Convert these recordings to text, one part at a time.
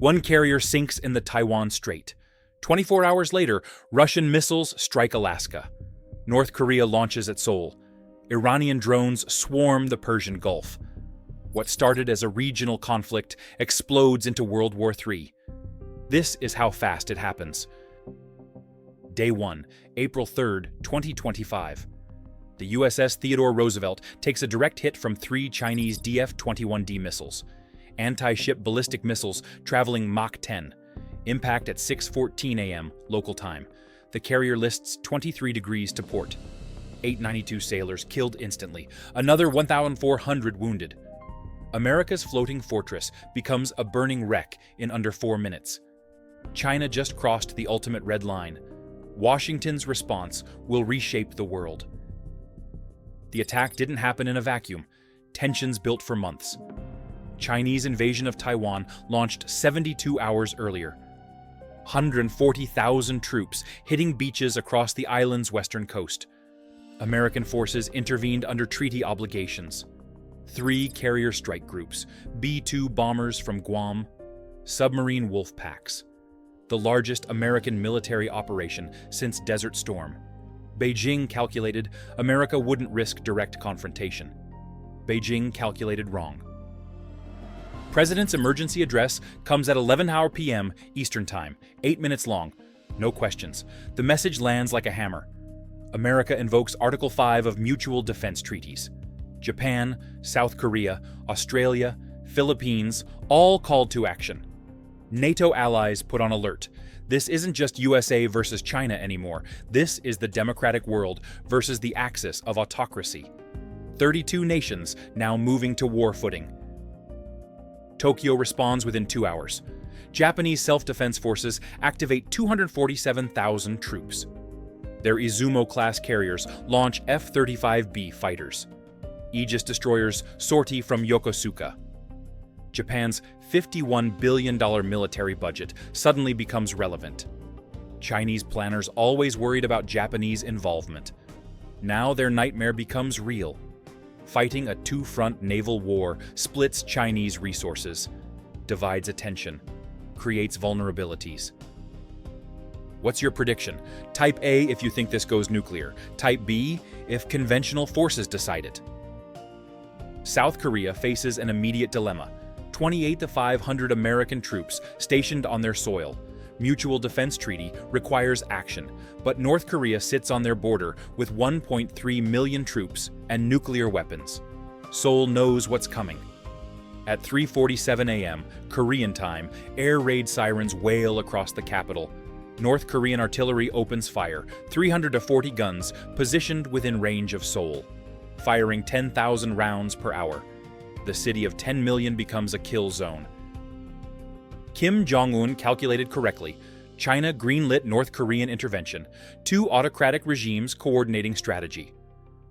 One carrier sinks in the Taiwan Strait. 24 hours later, Russian missiles strike Alaska. North Korea launches at Seoul. Iranian drones swarm the Persian Gulf. What started as a regional conflict explodes into World War III. This is how fast it happens. Day 1, April 3, 2025. The USS Theodore Roosevelt takes a direct hit from 3 Chinese DF-21D missiles. Anti-ship ballistic missiles traveling Mach 10. Impact at 6:14 a.m. local time. The carrier lists 23 degrees to port. 892 sailors killed instantly. Another 1,400 wounded. America's floating fortress becomes a burning wreck in under 4 minutes. China just crossed the ultimate red line. Washington's response will reshape the world. The attack didn't happen in a vacuum. Tensions built for months. Chinese invasion of Taiwan launched 72 hours earlier. 140,000 troops hitting beaches across the island's western coast. American forces intervened under treaty obligations. 3 carrier strike groups, B-2 bombers from Guam, submarine wolf packs. The largest American military operation since Desert Storm. Beijing calculated America wouldn't risk direct confrontation. Beijing calculated wrong. President's emergency address comes at 11:00 p.m. Eastern Time, 8 minutes long. No questions. The message lands like a hammer. America invokes Article 5 of mutual defense treaties. Japan, South Korea, Australia, Philippines, all called to action. NATO allies put on alert. This isn't just USA versus China anymore. This is the democratic world versus the axis of autocracy. 32 nations now moving to war footing. Tokyo responds within 2 hours. Japanese self-defense forces activate 247,000 troops. Their Izumo-class carriers launch F-35B fighters. Aegis destroyers sortie from Yokosuka. Japan's $51 billion military budget suddenly becomes relevant. Chinese planners always worried about Japanese involvement. Now their nightmare becomes real. Fighting a 2-front naval war splits Chinese resources, divides attention, creates vulnerabilities. What's your prediction? Type A if you think this goes nuclear. Type B if conventional forces decide it. South Korea faces an immediate dilemma. 28,500 American troops stationed on their soil. Mutual defense treaty requires action, but North Korea sits on their border with 1.3 million troops and nuclear weapons. Seoul knows what's coming. At 3:47 a.m. Korean time, air raid sirens wail across the capital. North Korean artillery opens fire, 340 guns positioned within range of Seoul, firing 10,000 rounds per hour. The city of 10 million becomes a kill zone. Kim Jong-un calculated correctly. China greenlit North Korean intervention, 2 autocratic regimes coordinating strategy.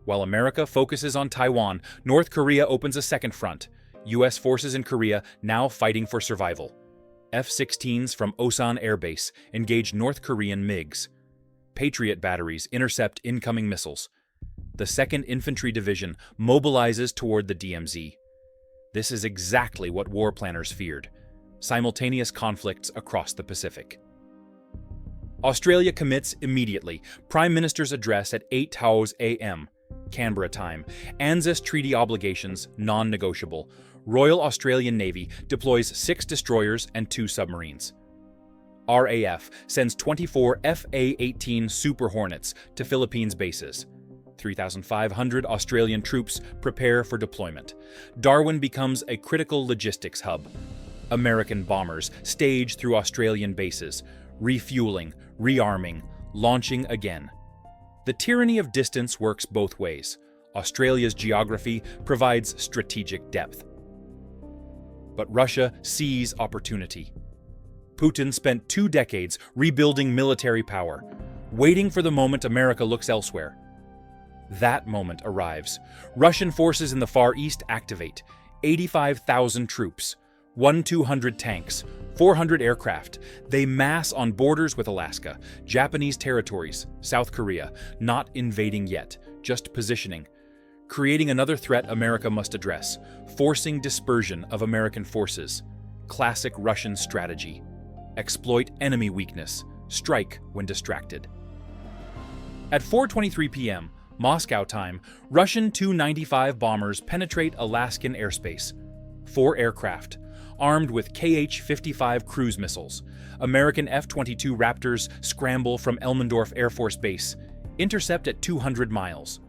While America focuses on Taiwan, North Korea opens a second front. U.S. forces in Korea now fighting for survival. F-16s from Osan Air Base engage North Korean MiGs. Patriot batteries intercept incoming missiles. The 2nd Infantry Division mobilizes toward the DMZ. This is exactly what war planners feared. Simultaneous conflicts across the Pacific. Australia commits immediately. Prime Minister's address at 8:00 a.m. Canberra time. ANZUS treaty obligations non-negotiable. Royal Australian Navy deploys 6 destroyers and 2 submarines. RAF sends 24 FA-18 Super Hornets to Philippines bases. 3,500 Australian troops prepare for deployment. Darwin becomes a critical logistics hub. American bombers stage through Australian bases, refueling, rearming, launching again. The tyranny of distance works both ways. Australia's geography provides strategic depth. But Russia sees opportunity. Putin spent 2 decades rebuilding military power, waiting for the moment America looks elsewhere. That moment arrives. Russian forces in the Far East activate. 85,000 troops, 1,200 tanks, 400 aircraft. They mass on borders with Alaska, Japanese territories, South Korea, not invading yet, just positioning. Creating another threat America must address, forcing dispersion of American forces. Classic Russian strategy. Exploit enemy weakness. Strike when distracted. At 4:23 p.m., Moscow time, Russian Tu-95 bombers penetrate Alaskan airspace. 4 aircraft, armed with Kh-55 cruise missiles. American F-22 Raptors scramble from Elmendorf Air Force Base, intercept at 200 miles.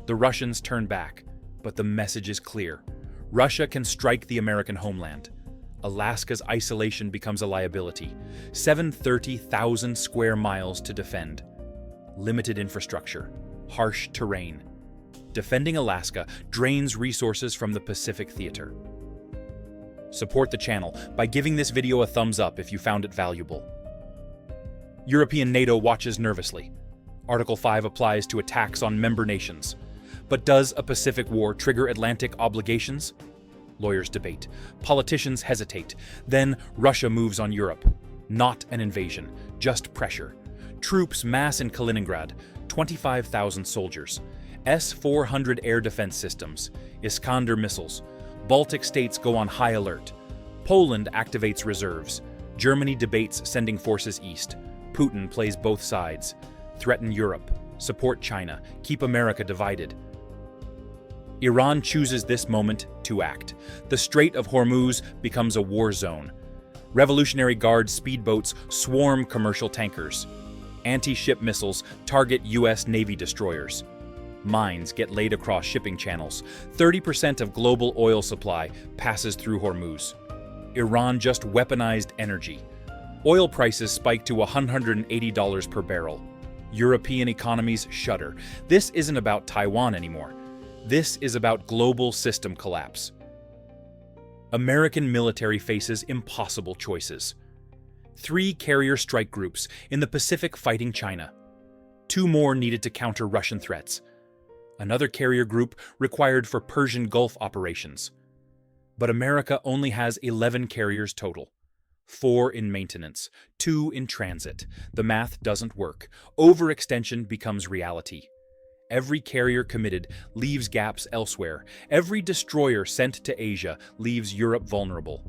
The Russians turn back, but the message is clear. Russia can strike the American homeland. Alaska's isolation becomes a liability. 730,000 square miles to defend. Limited infrastructure. Harsh terrain. Defending Alaska drains resources from the Pacific theater. Support the channel by giving this video a thumbs up if you found it valuable. European NATO watches nervously. Article 5 applies to attacks on member nations. But does a Pacific war trigger Atlantic obligations? Lawyers debate. Politicians hesitate. Then Russia moves on Europe. Not an invasion, just pressure. Troops mass in Kaliningrad, 25,000 soldiers. S-400 air defense systems, Iskander missiles. Baltic states go on high alert. Poland activates reserves. Germany debates sending forces east. Putin plays both sides. Threaten Europe. Support China. Keep America divided. Iran chooses this moment to act. The Strait of Hormuz becomes a war zone. Revolutionary Guard speedboats swarm commercial tankers. Anti-ship missiles target U.S. Navy destroyers. Mines get laid across shipping channels. 30% of global oil supply passes through Hormuz. Iran just weaponized energy. Oil prices spike to $180 per barrel. European economies shudder. This isn't about Taiwan anymore. This is about global system collapse. American military faces impossible choices. 3 carrier strike groups in the Pacific fighting China. 2 more needed to counter Russian threats. Another carrier group required for Persian Gulf operations. But America only has 11 carriers total. 4 in maintenance, 2 in transit. The math doesn't work. Overextension becomes reality. Every carrier committed leaves gaps elsewhere. Every destroyer sent to Asia leaves Europe vulnerable.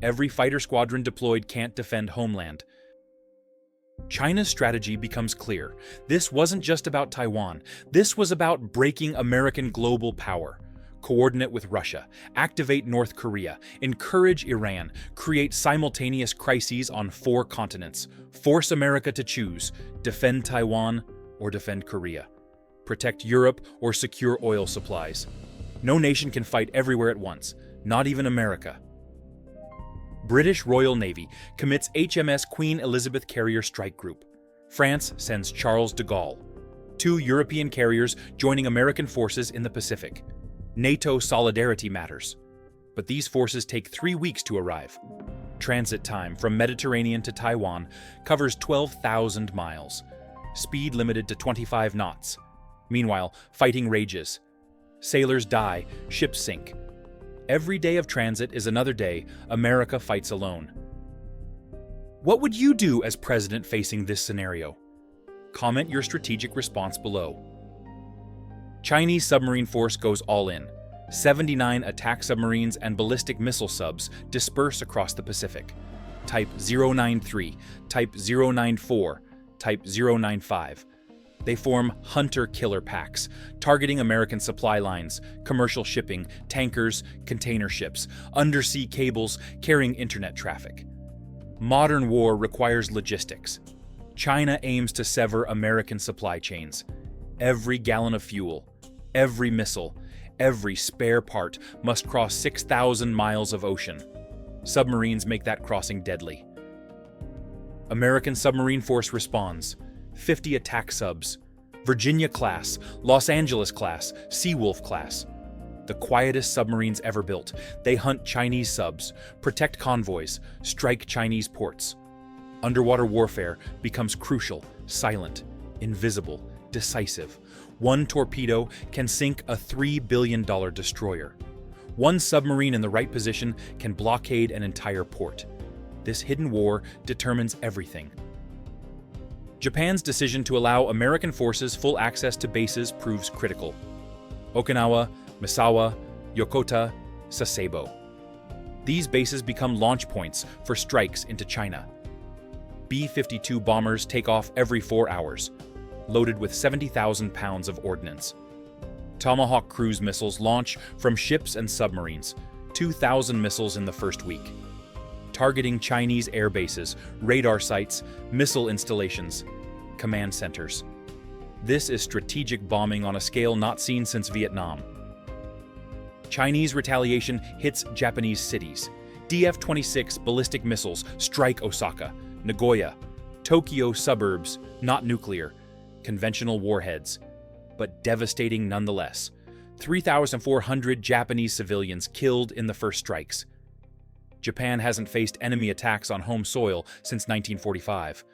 Every fighter squadron deployed can't defend homeland. China's strategy becomes clear. This wasn't just about Taiwan. This was about breaking American global power. Coordinate with Russia, activate North Korea, encourage Iran, create simultaneous crises on 4 continents, force America to choose, defend Taiwan or defend Korea, protect Europe or secure oil supplies. No nation can fight everywhere at once, not even America. British Royal Navy commits HMS Queen Elizabeth Carrier Strike Group. France sends Charles de Gaulle. 2 European carriers joining American forces in the Pacific. NATO solidarity matters. But these forces take 3 weeks to arrive. Transit time from Mediterranean to Taiwan covers 12,000 miles. Speed limited to 25 knots. Meanwhile, fighting rages. Sailors die, ships sink. Every day of transit is another day America fights alone. What would you do as president facing this scenario? Comment your strategic response below. Chinese submarine force goes all in. 79 attack submarines and ballistic missile subs disperse across the Pacific. Type 093, Type 094, Type 095. They form hunter-killer packs, targeting American supply lines, commercial shipping, tankers, container ships, undersea cables carrying internet traffic. Modern war requires logistics. China aims to sever American supply chains. Every gallon of fuel, every missile, every spare part must cross 6,000 miles of ocean. Submarines make that crossing deadly. American submarine force responds. 50 attack subs, Virginia-class, Los Angeles-class, Seawolf-class. The quietest submarines ever built. They hunt Chinese subs, protect convoys, strike Chinese ports. Underwater warfare becomes crucial, silent, invisible, decisive. 1 torpedo can sink a $3 billion destroyer. 1 submarine in the right position can blockade an entire port. This hidden war determines everything. Japan's decision to allow American forces full access to bases proves critical. Okinawa, Misawa, Yokota, Sasebo. These bases become launch points for strikes into China. B-52 bombers take off every 4 hours, loaded with 70,000 pounds of ordnance. Tomahawk cruise missiles launch from ships and submarines, 2,000 missiles in the first week, targeting Chinese air bases, radar sites, missile installations, command centers. This is strategic bombing on a scale not seen since Vietnam. Chinese retaliation hits Japanese cities. DF-26 ballistic missiles strike Osaka, Nagoya, Tokyo suburbs, not nuclear, conventional warheads, but devastating nonetheless. 3,400 Japanese civilians killed in the first strikes. Japan hasn't faced enemy attacks on home soil since 1945.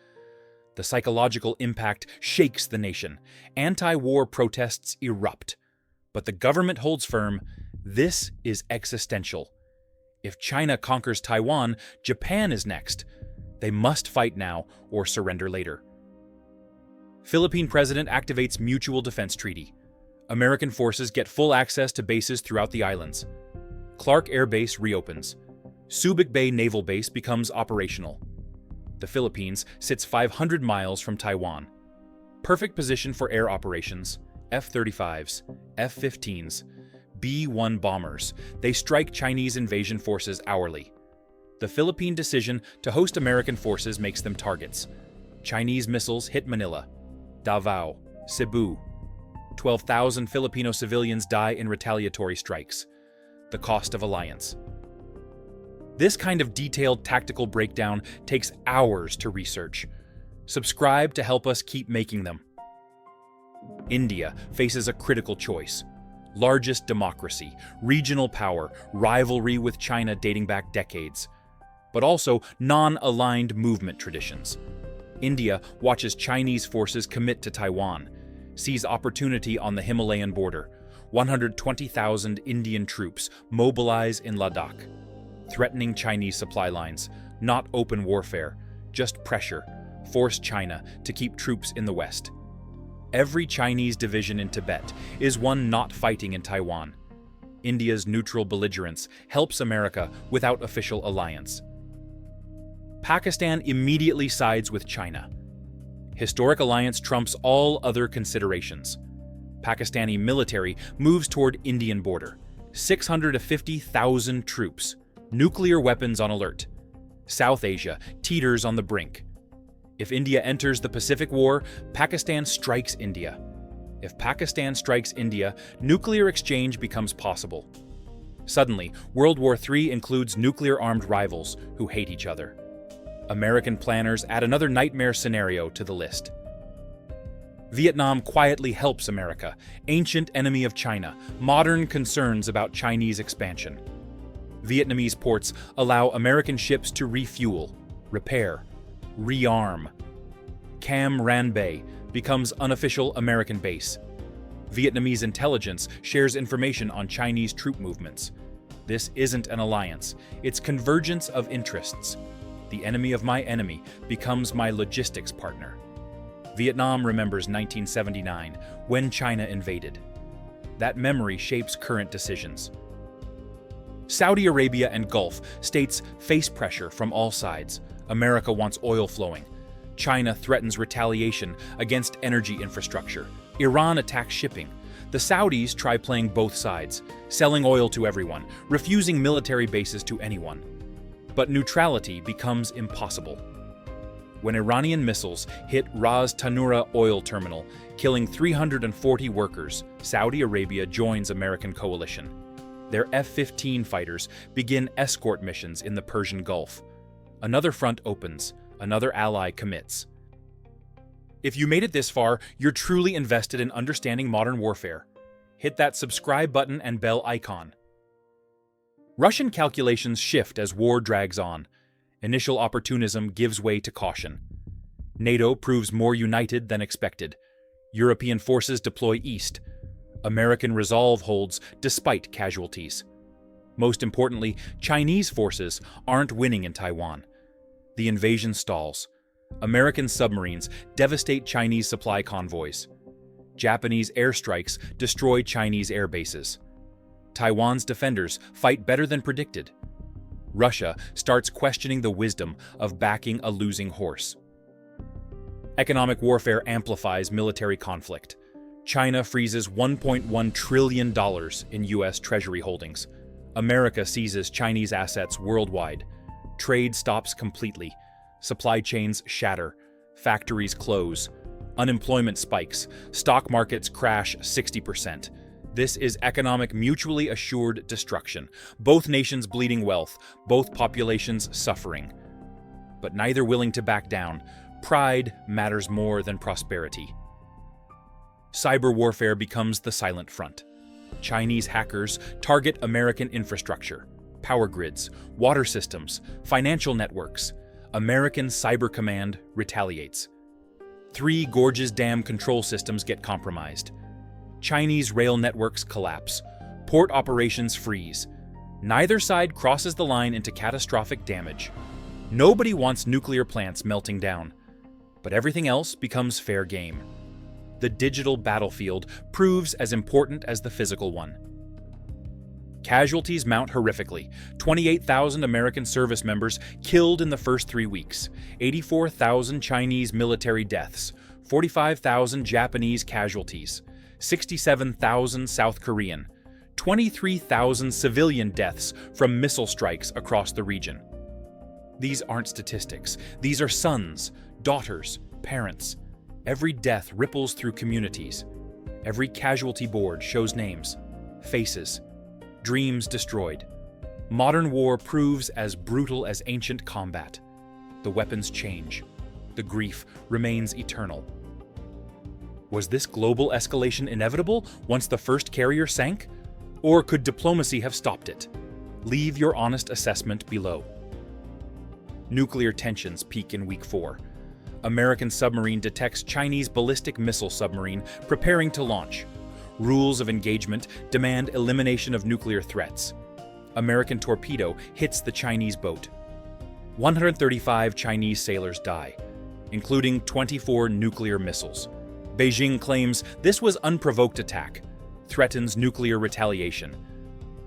The psychological impact shakes the nation. Anti-war protests erupt. But the government holds firm. This is existential. If China conquers Taiwan, Japan is next. They must fight now or surrender later. Philippine president activates mutual defense treaty. American forces get full access to bases throughout the islands. Clark Air Base reopens. Subic Bay Naval Base becomes operational. The Philippines sits 500 miles from Taiwan. Perfect position for air operations. F-35s, F-15s, B-1 bombers. They strike Chinese invasion forces hourly. The Philippine decision to host American forces makes them targets. Chinese missiles hit Manila, Davao, Cebu. 12,000 Filipino civilians die in retaliatory strikes. The cost of alliance. This kind of detailed tactical breakdown takes hours to research. Subscribe to help us keep making them. India faces a critical choice. Largest democracy, regional power, rivalry with China dating back decades, but also non-aligned movement traditions. India watches Chinese forces commit to Taiwan, sees opportunity on the Himalayan border. 120,000 Indian troops mobilize in Ladakh, threatening Chinese supply lines, not open warfare, just pressure, force China to keep troops in the West. Every Chinese division in Tibet is one not fighting in Taiwan. India's neutral belligerence helps America without official alliance. Pakistan immediately sides with China. Historic alliance trumps all other considerations. Pakistani military moves toward Indian border. 650,000 troops. Nuclear weapons on alert. South Asia teeters on the brink. If India enters the Pacific War, Pakistan strikes India. If Pakistan strikes India, nuclear exchange becomes possible. Suddenly, World War III includes nuclear-armed rivals who hate each other. American planners add another nightmare scenario to the list. Vietnam quietly helps America, ancient enemy of China, modern concerns about Chinese expansion. Vietnamese ports allow American ships to refuel, repair, rearm. Cam Ranh Bay becomes unofficial American base. Vietnamese intelligence shares information on Chinese troop movements. This isn't an alliance, it's convergence of interests. The enemy of my enemy becomes my logistics partner. Vietnam remembers 1979, when China invaded. That memory shapes current decisions. Saudi Arabia and Gulf states face pressure from all sides. America wants oil flowing. China threatens retaliation against energy infrastructure. Iran attacks shipping. The Saudis try playing both sides, selling oil to everyone, refusing military bases to anyone. But neutrality becomes impossible. When Iranian missiles hit Ras Tanura oil terminal, killing 340 workers, Saudi Arabia joins American coalition. Their F-15 fighters begin escort missions in the Persian Gulf. Another front opens, another ally commits. If you made it this far, you're truly invested in understanding modern warfare. Hit that subscribe button and bell icon. Russian calculations shift as war drags on. Initial opportunism gives way to caution. NATO proves more united than expected. European forces deploy east. American resolve holds despite casualties. Most importantly, Chinese forces aren't winning in Taiwan. The invasion stalls. American submarines devastate Chinese supply convoys. Japanese airstrikes destroy Chinese air bases. Taiwan's defenders fight better than predicted. Russia starts questioning the wisdom of backing a losing horse. Economic warfare amplifies military conflict. China freezes $1.1 trillion in U.S. Treasury holdings. America seizes Chinese assets worldwide. Trade stops completely. Supply chains shatter. Factories close. Unemployment spikes. Stock markets crash 60%. This is economic mutually assured destruction. Both nations bleeding wealth, both populations suffering. But neither willing to back down. Pride matters more than prosperity. Cyber warfare becomes the silent front. Chinese hackers target American infrastructure, power grids, water systems, financial networks. American Cyber Command retaliates. 3 Gorges Dam control systems get compromised. Chinese rail networks collapse. Port operations freeze. Neither side crosses the line into catastrophic damage. Nobody wants nuclear plants melting down. But everything else becomes fair game. The digital battlefield proves as important as the physical one. Casualties mount horrifically. 28,000 American service members killed in the first 3 weeks. 84,000 Chinese military deaths. 45,000 Japanese casualties. 67,000 South Korean. 23,000 civilian deaths from missile strikes across the region. These aren't statistics. These are sons, daughters, parents. Every death ripples through communities. Every casualty board shows names, faces, dreams destroyed. Modern war proves as brutal as ancient combat. The weapons change. The grief remains eternal. Was this global escalation inevitable once the first carrier sank? Or could diplomacy have stopped it? Leave your honest assessment below. Nuclear tensions peak in week 4. American submarine detects Chinese ballistic missile submarine preparing to launch. Rules of engagement demand elimination of nuclear threats. American torpedo hits the Chinese boat. 135 Chinese sailors die, including 24 nuclear missiles. Beijing claims this was unprovoked attack, threatens nuclear retaliation.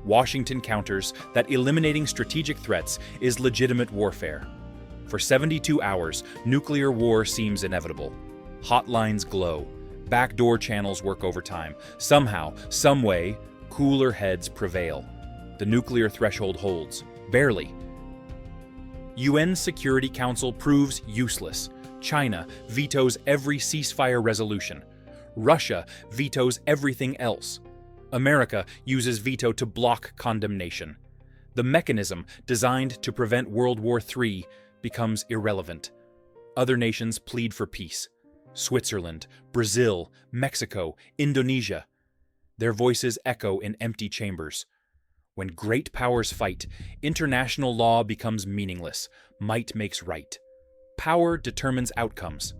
Washington counters that eliminating strategic threats is legitimate warfare. For 72 hours, nuclear war seems inevitable. Hotlines glow. Backdoor channels work overtime. Somehow, someway, cooler heads prevail. The nuclear threshold holds. Barely. UN Security Council proves useless. China vetoes every ceasefire resolution. Russia vetoes everything else. America uses veto to block condemnation. The mechanism designed to prevent World War III becomes irrelevant. Other nations plead for peace. Switzerland, Brazil, Mexico, Indonesia. Their voices echo in empty chambers. When great powers fight, international law becomes meaningless. Might makes right. Power determines outcomes.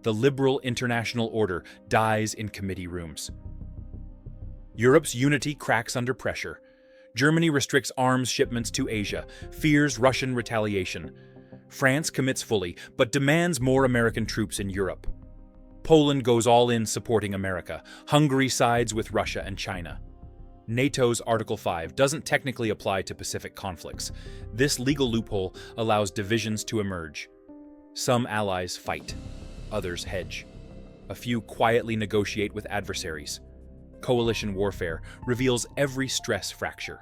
The liberal international order dies in committee rooms. Europe's unity cracks under pressure. Germany restricts arms shipments to Asia, fears Russian retaliation. France commits fully, but demands more American troops in Europe. Poland goes all in supporting America. Hungary sides with Russia and China. NATO's Article 5 doesn't technically apply to Pacific conflicts. This legal loophole allows divisions to emerge. Some allies fight, others hedge. A few quietly negotiate with adversaries. Coalition warfare reveals every stress fracture.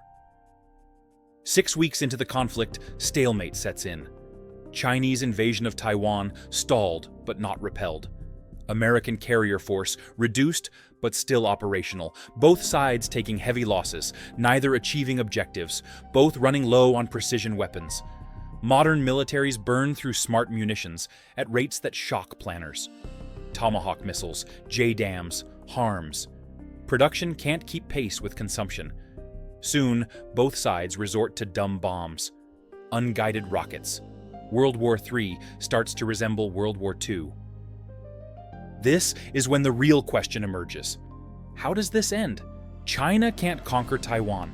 6 weeks into the conflict, stalemate sets in. Chinese invasion of Taiwan stalled but not repelled. American carrier force reduced but still operational, both sides taking heavy losses, neither achieving objectives, both running low on precision weapons. Modern militaries burn through smart munitions at rates that shock planners. Tomahawk missiles, JDAMs, HARMs. Production can't keep pace with consumption. Soon, both sides resort to dumb bombs. Unguided rockets. World War III starts to resemble World War II. This is when the real question emerges. How does this end? China can't conquer Taiwan.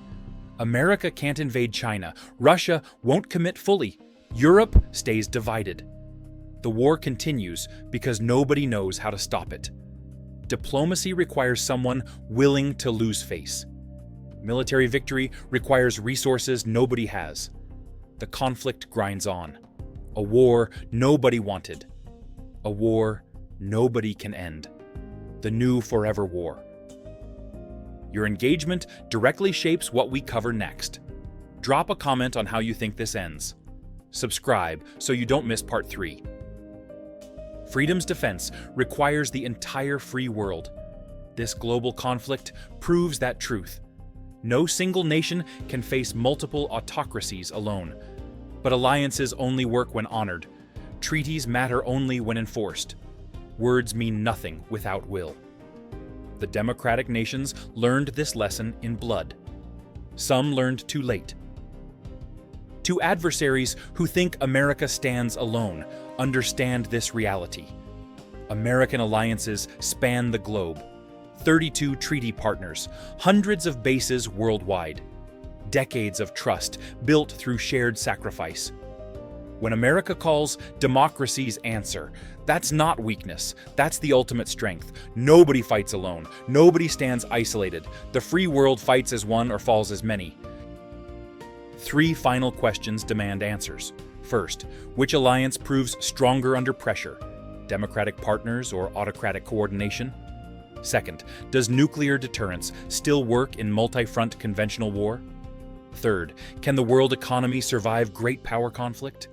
America can't invade China. Russia won't commit fully. Europe stays divided. The war continues because nobody knows how to stop it. Diplomacy requires someone willing to lose face. Military victory requires resources nobody has. the conflict grinds on. A war nobody wanted. A war nobody can end. The new forever war. Your engagement directly shapes what we cover next. Drop a comment on how you think this ends. Subscribe so you don't miss part 3. Freedom's defense requires the entire free world. This global conflict proves that truth. No single nation can face multiple autocracies alone. But alliances only work when honored. Treaties matter only when enforced. Words mean nothing without will. The democratic nations learned this lesson in blood. Some learned too late. To adversaries who think America stands alone, understand this reality. American alliances span the globe. 32 treaty partners, hundreds of bases worldwide. Decades of trust built through shared sacrifice. When America calls, democracies answer. That's not weakness. That's the ultimate strength. Nobody fights alone. Nobody stands isolated. The free world fights as one or falls as many. 3 final questions demand answers. First, which alliance proves stronger under pressure? Democratic partners or autocratic coordination? Second, does nuclear deterrence still work in multi-front conventional war? Third, can the world economy survive great power conflict?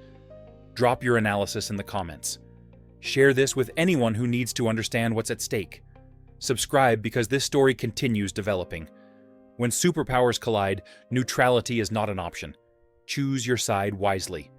Drop your analysis in the comments. Share this with anyone who needs to understand what's at stake. Subscribe because this story continues developing. When superpowers collide, neutrality is not an option. Choose your side wisely.